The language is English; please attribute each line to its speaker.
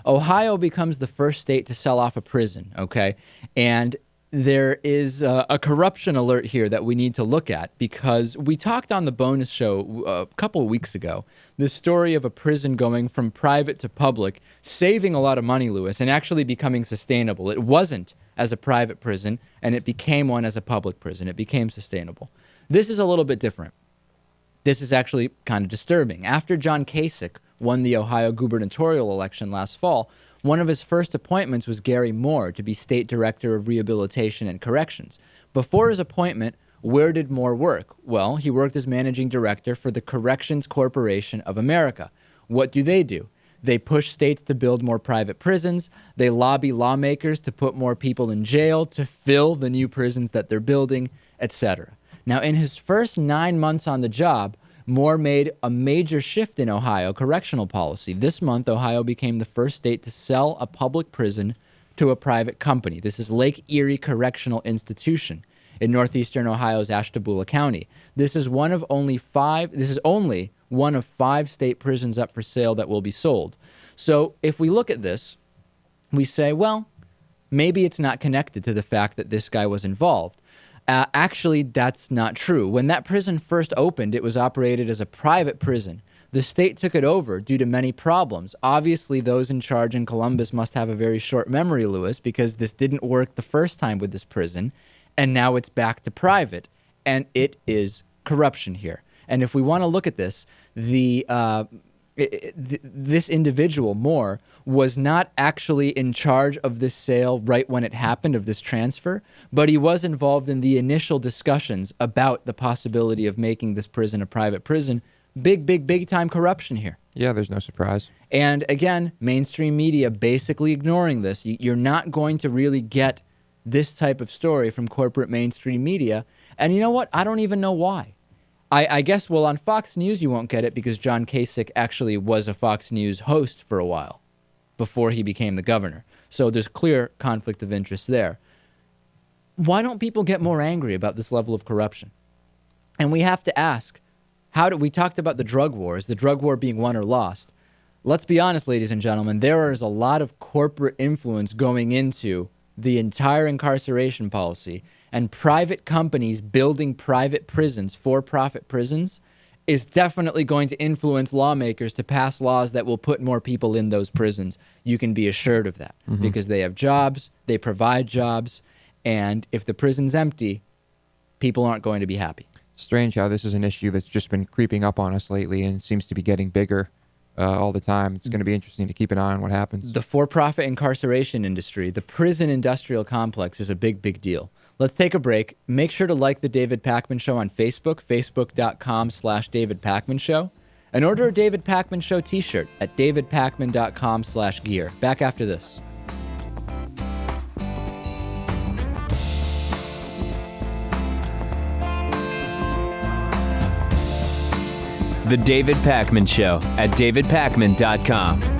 Speaker 1: Ohio becomes the first state to sell off a prison, okay? And there is a corruption alert here that we need to look at, because we talked on the bonus show a couple of weeks ago, the story of a prison going from private to public, saving a lot of money, Lewis, and actually becoming sustainable. It wasn't as a private prison, and it became one as a public prison. It became sustainable. This is a little bit different. This is actually kind of disturbing. After John Kasich won the Ohio gubernatorial election last fall, one of his first appointments was Gary Moore to be State Director of Rehabilitation and Corrections. Before his appointment, where did Moore work? Well, he worked as Managing Director for the Corrections Corporation of America. What do? They push states to build more private prisons. They lobby lawmakers to put more people in jail, to fill the new prisons that they're building, etc. Now, in his first 9 months on the job, Moore made a major shift in Ohio correctional policy. This month, Ohio became the first state to sell a public prison to a private company. This is Lake Erie Correctional Institution in northeastern Ohio's Ashtabula County. This is only one of 5 state prisons up for sale that will be sold. So if we look at this, we say, well, maybe it's not connected to the fact that this guy was involved. Actually, that's not true. When that prison first opened, it was operated as a private prison. The state took it over due to many problems. Obviously, those in charge in Columbus must have a very short memory, Lewis, because this didn't work the first time with this prison, and now it's back to private, and it is corruption here. And if we want to look at this, this individual, Moore, was not actually in charge of this sale right when it happened, of this transfer, but he was involved in the initial discussions about the possibility of making this prison a private prison. Big time corruption here.
Speaker 2: Yeah, there's no surprise.
Speaker 1: And again, mainstream media basically ignoring this. You're not going to really get this type of story from corporate mainstream media. And you know what? I don't even know why. I guess, well, on Fox News you won't get it because John Kasich actually was a Fox News host for a while before he became the governor. So there's clear conflict of interest there. Why don't people get more angry about this level of corruption? And we have to ask, we talked about the drug wars, the drug war being won or lost. Let's be honest, ladies and gentlemen, there is a lot of corporate influence going into the entire incarceration policy, and private companies building private prisons, for-profit prisons, is definitely going to influence lawmakers to pass laws that will put more people in those prisons. You can be assured of that because they have jobs, they provide jobs, and if the prison's empty, people aren't going to be happy.
Speaker 2: Strange how this is an issue that's just been creeping up on us lately and seems to be getting bigger all the time. It's going to be interesting to keep an eye on what happens.
Speaker 1: The for-profit incarceration industry, the prison industrial complex, is a big deal. Let's take a break. Make sure to like the David Pakman Show on Facebook, facebook.com/David Pakman Show, and order a David Pakman Show t-shirt at davidpakman.com/gear. Back after this.
Speaker 3: The David Pakman Show at davidpakman.com.